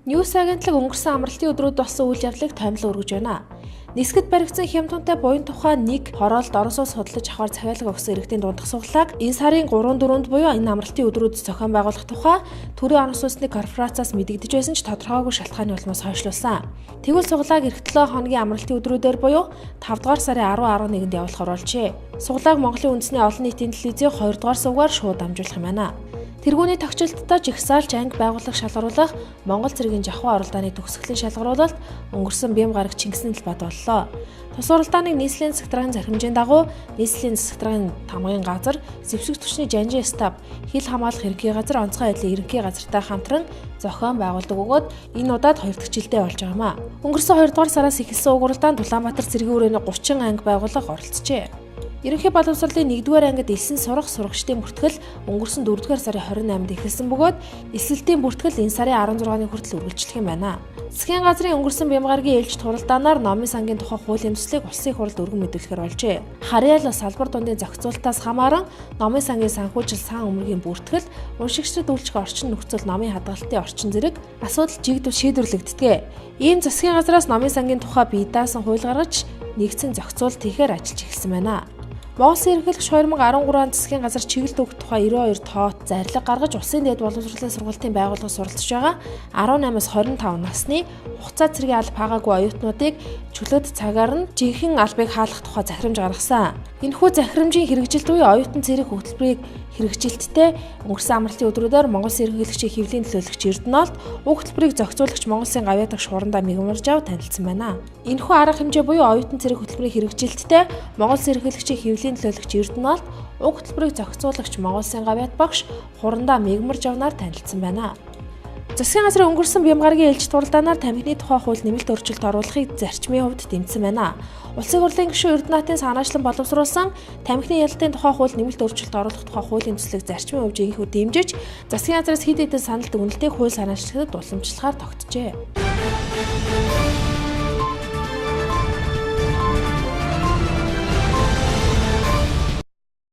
Ньюс агентлаг өнгөрсөн амралтын өдрүүд болсон үйл явдлыг томилон өргөж байна. Нисгэд баригдсан хямдхунтай буян тухай нэг хороолт Оросоос судалж авахар захиалга өгсөн иргэдийн дундах суглааг энэ сарын 3-4-нд буюу энэ амралтын өдрүүд зохион байгуулах тухай төрийн орон сууцны корпорацаас мэдэгдэж байсан ч тодорхойгүй шалтгааны улмаас хойшлуулсан. Тэгвэл суглааг эх 7 хоногийн амралтын өдрүүдээр буюу 5 дугаар сарын 10-11-нд явуулахар болжээ. Суглааг Монголын үндэсний олон нийтийн телевизийн 2 дугаар сувгаар шууд дамжуулах юм байна. Тэргүүний тогтчлолттой жигсаалж анги байгууллага шалгаруулах Монгол цэргийн жахуу оролдооны төгсгөлийн шалгаруулалт өнгөрсөн бям гараг Чингисийн талбайд боллоо. Тус уралдааныг нийслэлийн засаг даргын зархимжийн дагуу нийслэлийн засаг даргын тамгын газар, зэвсэг түвшний жанжин стаб, хил хамгаалах ерөнхий газар, онцгой байдлын ерөнхий газартай хамтран зохион байгуулдаг бөгөөд энэ удаад 2 дахь жилдээ болж байгаа маа. Өнгөрсөн 2 дугаар сараас эхэлсэн уг уралдаанд Улаанбаатар цэргийн хүрээний 30 анги байгууллага оролцжээ. Ерөнхий боловсролын 1-р ангид элсэн сурах сурагчдын бүртгэл өнгөрсөн 4-р сарын 28-нд эхэлсэн бөгөөд эсвэлтийн бүртгэл энэ сарын 16-ны хүртэл үргэлжлэх юм байна. Засгийн газрын өнгөрсөн бямгаргийн ээлжид хуралдаанаар номын сангийн тухай хуулийн төслийг улсын хурлд өргөн мэдүүлэхээр болжээ. Харьяал салбар дундын зохицуултаас хамааран номын сангийн санхүүжил сан өмөргийн бүртгэл, уншигчдад үйлчлэх орчин нөхцөл номын хадгалтын орчин зэрэг асуудал жигдүүл шийдвэрлэгддэг. Ийм засгийн газраас номын сангийн тухай бие даасан хууль гаргаж нэгдсэн зохицуулт хийхээр ажиллаж эхэлсэн байна. Монгол эрхлэгч 2013 онд засгийн газар чиглэлд өгөх тухай 92 тоот зарлиг гаргаж улсын дээд боловсролын сургалтын байгууллагаас суралцж байгаа 18-аас 25 насны хугацаа цэргийн алба хаагаагүй оюутнуудыг чөлөөт цагаар нь жинхэнэ албыг хаалгах тухай захирамж гаргасан. Энэхүү захирамжийн хэрэгжилт буюу оюутан цэрэг хөтөлбөрийг хэрэгжилттэй өнгөрсөн амралтын өдрүүдээр Монгол эрхлэгчийн хэвлэлийн төлөөлөгч Эрдэнэлт уг хөтөлбөрийг зохицуулагч Монголын гавьяатагч Хурандаа Мигмаржав танилцсан байна. Энэхүү арга хэмжээ буюу оюутан цэрэг хөтөлбөрийн хэрэгжилттэй Монгол эрхлэгчийн хэвлэлийн төлөөлөгч Эрдэнэлт уг хөтөлбөрийг зохицуулагч Монголын гавьяат багш Хурандаа Мигмаржавнаар танилцсан байна. Засгийн газрын өнгөрсөн бямгаргийн ээлжид хуралдаанаар тамхины тухай хууль нэмэлт өөрчлөлт оруулахыг зарчмын хувьд дэмжсэн байна. Улсын хурлын гишүүн Эрдэнэтийн санаачлан боловсруулсан тамхины ялалтын тухай хууль нэмэлт өөрчлөлт оруулах тухай хуулийн төслийг зарчмын хувьд инхүү дэмжиж, засгийн газраас хэд хэдэн санал дүгнэлтийг хууль санаачлагчдад уламжлахаар тогтжээ.